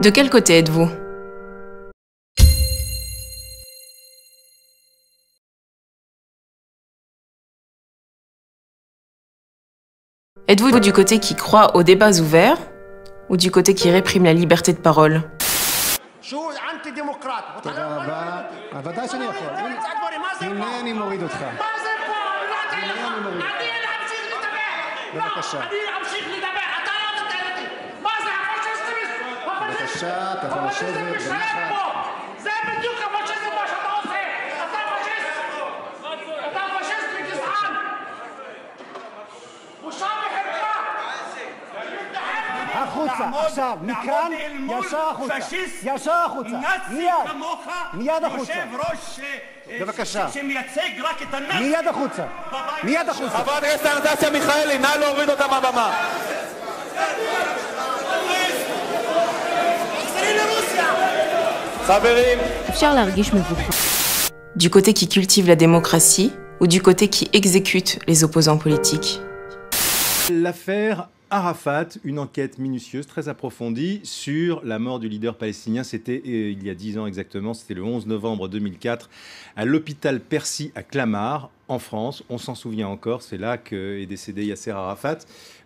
De quel côté êtes-vous? Êtes-vous du côté qui croit aux débats ouverts ou du côté qui réprime la liberté de parole? החוצה, עכשיו, מכאן, ישר החוצה, ישר החוצה, מיד החוצה. בבקשה. שמייצג רק את הנאצים. מיד החוצה, מיד החוצה. חברת הכנסת אנסטסיה מיכאלי, נא להוריד אותה מהבמה. חברים. אפשר להרגיש מבוכה. Du côté qui cultive la démocratie ou du côté qui exécute les opposants politiques? L'affaire Arafat, une enquête minutieuse, très approfondie sur la mort du leader palestinien. C'était il y a 10 ans exactement, c'était le 11 novembre 2004, à l'hôpital Percy à Clamart, en France. On s'en souvient encore, c'est là qu'est décédé Yasser Arafat.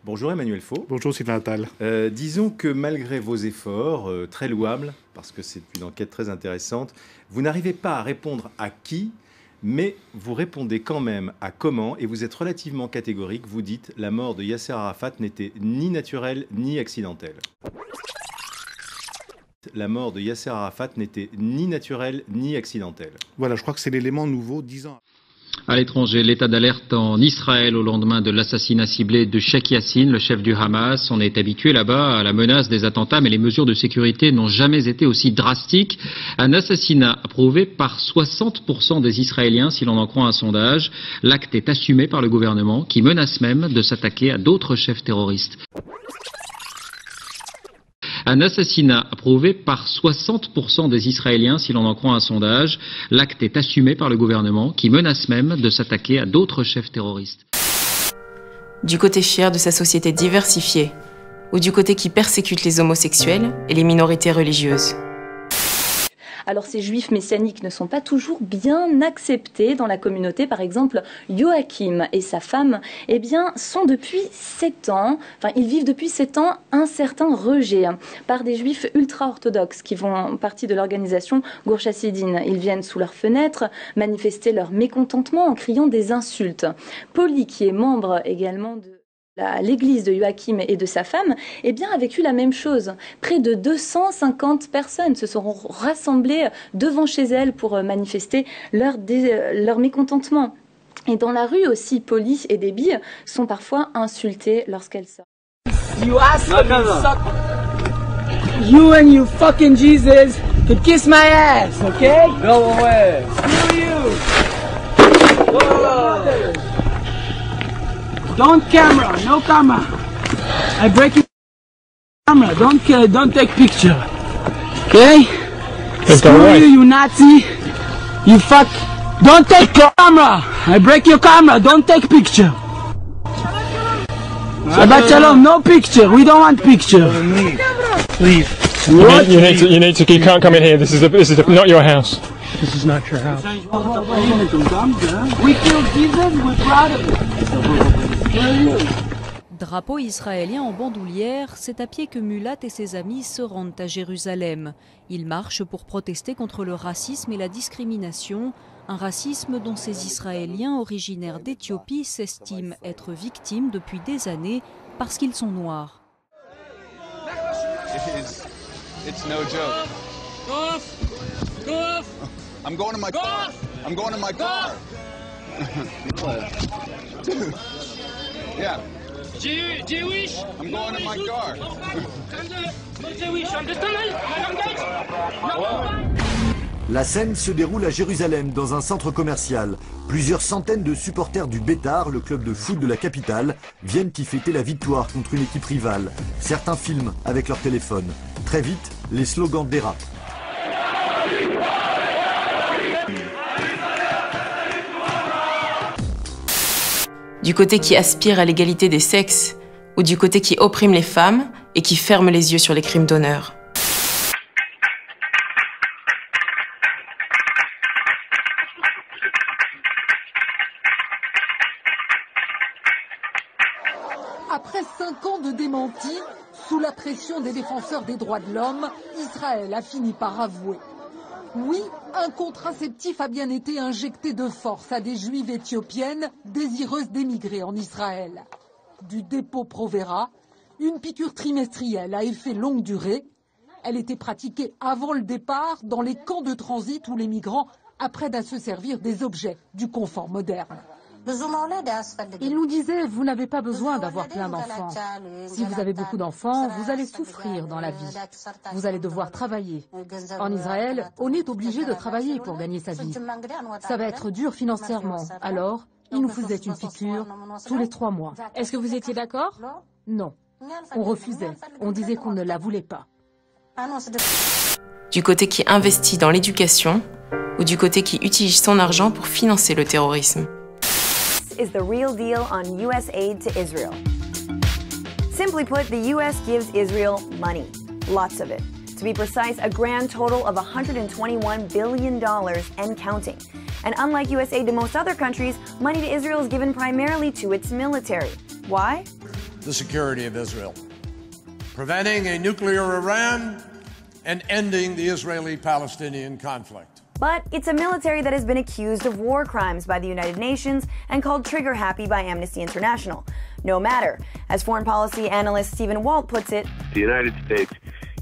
Bonjour Emmanuel Faux. Bonjour Sylvain Attal. Disons que malgré vos efforts, très louables, parce que c'est une enquête très intéressante, vous n'arrivez pas à répondre à qui, mais vous répondez quand même à comment, et vous êtes relativement catégorique. Vous dites la mort de Yasser Arafat n'était ni naturelle ni accidentelle. La mort de Yasser Arafat n'était ni naturelle ni accidentelle. Voilà, je crois que c'est l'élément nouveau 10 ans. À l'étranger, l'état d'alerte en Israël au lendemain de l'assassinat ciblé de Sheikh Yassine, le chef du Hamas. On est habitué là-bas à la menace des attentats, mais les mesures de sécurité n'ont jamais été aussi drastiques. Un assassinat approuvé par 60% des Israéliens, si l'on en croit un sondage. L'acte est assumé par le gouvernement, qui menace même de s'attaquer à d'autres chefs terroristes. Un assassinat approuvé par 60% des Israéliens, si l'on en croit un sondage. L'acte est assumé par le gouvernement, qui menace même de s'attaquer à d'autres chefs terroristes. Du côté fier de sa société diversifiée ou du côté qui persécute les homosexuels et les minorités religieuses? Alors ces juifs messianiques ne sont pas toujours bien acceptés dans la communauté. Par exemple, Joachim et sa femme, eh bien, sont depuis 7 ans, ils vivent depuis 7 ans un certain rejet par des juifs ultra-orthodoxes qui font partie de l'organisation Gour Chassidin. Ils viennent sous leurs fenêtres manifester leur mécontentement en criant des insultes. Polly, qui est membre également de l'église de Joachim et de sa femme, eh bien, a vécu la même chose. Près de 250 personnes se seront rassemblées devant chez elle pour manifester leur mécontentement. Et dans la rue aussi, Polly et Debbie sont parfois insultées lorsqu'elles sortent. You asshole, you suck. You and you fucking Jesus could kiss my ass, okay? Go away. Screw you. Whoa. Don't camera, no camera. I break your camera. Don't take picture. Okay? Screw you, you Nazi. You fuck. Don't take camera. I break your camera. Don't take picture. Shabbat shalom. No picture. We don't want picture. Leave. You can't come in here. This is not your house. This is not your house. We killed Jesus. We're proud of it. Drapeau israélien en bandoulière, c'est à pied que Mulat et ses amis se rendent à Jérusalem. Ils marchent pour protester contre le racisme et la discrimination, un racisme dont ces Israéliens originaires d'Éthiopie s'estiment être victimes depuis des années parce qu'ils sont noirs. It's no joke. Go off. Go off. I'm going to my car. I'm going to my car. Yeah. Jewish. I'm going to my car. Jewish. La scène se déroule à Jérusalem, dans un centre commercial. Plusieurs centaines de supporters du Bétar, le club de foot de la capitale, viennent y fêter la victoire contre une équipe rivale. Certains filment avec leur téléphone. Très vite, les slogans dérapent. Du côté qui aspire à l'égalité des sexes ou du côté qui opprime les femmes et qui ferme les yeux sur les crimes d'honneur? Après 5 ans de démenti, sous la pression des défenseurs des droits de l'homme, Israël a fini par avouer. Oui, un contraceptif a bien été injecté de force à des juives éthiopiennes désireuses d'émigrer en Israël. Du dépôt Provera, une piqûre trimestrielle à effet longue durée. Elle était pratiquée avant le départ dans les camps de transit où les migrants apprennent à se servir des objets du confort moderne. Il nous disait, vous n'avez pas besoin d'avoir plein d'enfants. Si vous avez beaucoup d'enfants, vous allez souffrir dans la vie. Vous allez devoir travailler. En Israël, on est obligé de travailler pour gagner sa vie. Ça va être dur financièrement. Alors, il nous faisait une piqûre tous les 3 mois. Est-ce que vous étiez d'accord? Non. On refusait. On disait qu'on ne la voulait pas. Du côté qui investit dans l'éducation ou du côté qui utilise son argent pour financer le terrorisme. Is the real deal on U.S. aid to Israel. Simply put, the U.S. gives Israel money, lots of it. To be precise, a grand total of $121 billion and counting. And unlike U.S. aid to most other countries, money to Israel is given primarily to its military. Why? The security of Israel, preventing a nuclear Iran and ending the Israeli-Palestinian conflict. But it's a military that has been accused of war crimes by the United Nations and called trigger-happy by Amnesty International. No matter. As foreign policy analyst Stephen Walt puts it, the United States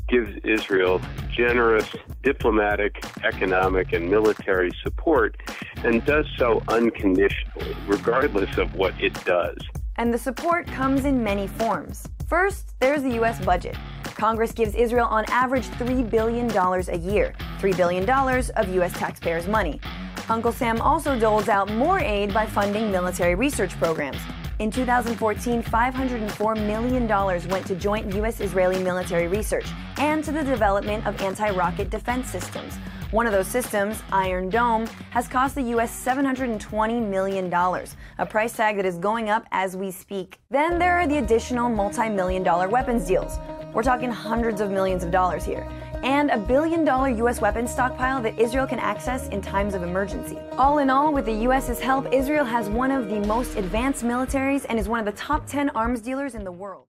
gives Israel generous diplomatic, economic, and military support and does so unconditionally, regardless of what it does. And the support comes in many forms. First, there's the U.S. budget. Congress gives Israel on average $3 billion a year, $3 billion of U.S. taxpayers' money. Uncle Sam also doles out more aid by funding military research programs. In 2014, $504 million went to joint U.S.-Israeli military research and to the development of anti-rocket defense systems. One of those systems, Iron Dome, has cost the U.S. $720 million, a price tag that is going up as we speak. Then there are the additional multi-million-dollar weapons deals. We're talking hundreds of millions of dollars here. And a $1 billion U.S. weapons stockpile that Israel can access in times of emergency. All in all, with the U.S.'s help, Israel has one of the most advanced militaries and is one of the top 10 arms dealers in the world.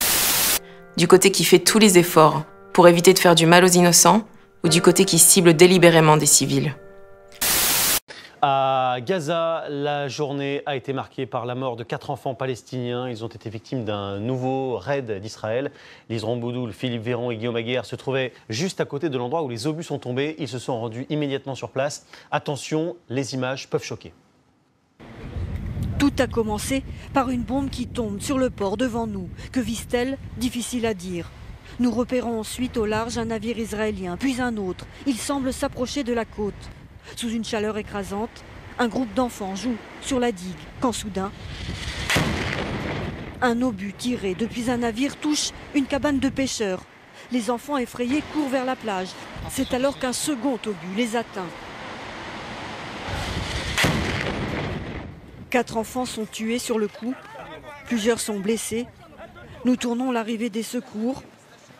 Du côté qui fait tous les efforts pour éviter de faire du mal aux innocents, ou du côté qui cible délibérément des civils. À Gaza, la journée a été marquée par la mort de 4 enfants palestiniens. Ils ont été victimes d'un nouveau raid d'Israël. Lise Ramboudou, Philippe Véron et Guillaume Aguerre se trouvaient juste à côté de l'endroit où les obus sont tombés. Ils se sont rendus immédiatement sur place. Attention, les images peuvent choquer. Tout a commencé par une bombe qui tombe sur le port devant nous. Que vise-t-elle? Difficile à dire. Nous repérons ensuite au large un navire israélien, puis un autre. Il semble s'approcher de la côte. Sous une chaleur écrasante, un groupe d'enfants joue sur la digue, quand soudain, un obus tiré depuis un navire touche une cabane de pêcheurs. Les enfants effrayés courent vers la plage. C'est alors qu'un second obus les atteint. 4 enfants sont tués sur le coup, plusieurs sont blessés. Nous tournons l'arrivée des secours,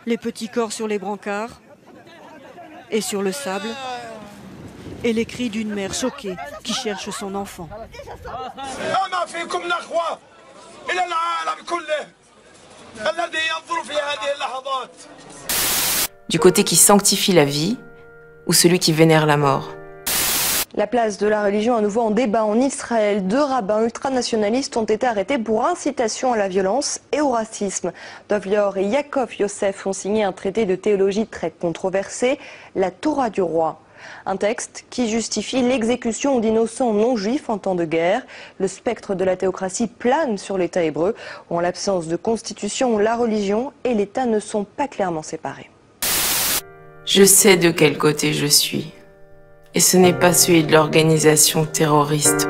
les petits corps sur les brancards et sur le sable, et les cris d'une mère choquée qui cherche son enfant. Du côté qui sanctifie la vie ou celui qui vénère la mort. La place de la religion à nouveau en débat en Israël. 2 rabbins ultranationalistes ont été arrêtés pour incitation à la violence et au racisme. Dov Lior et Yaakov Yosef ont signé un traité de théologie très controversé, la Torah du roi. Un texte qui justifie l'exécution d'innocents non juifs en temps de guerre. Le spectre de la théocratie plane sur l'État hébreu, où en l'absence de constitution, la religion et l'État ne sont pas clairement séparés. Je sais de quel côté je suis. Et ce n'est pas celui de l'organisation terroriste.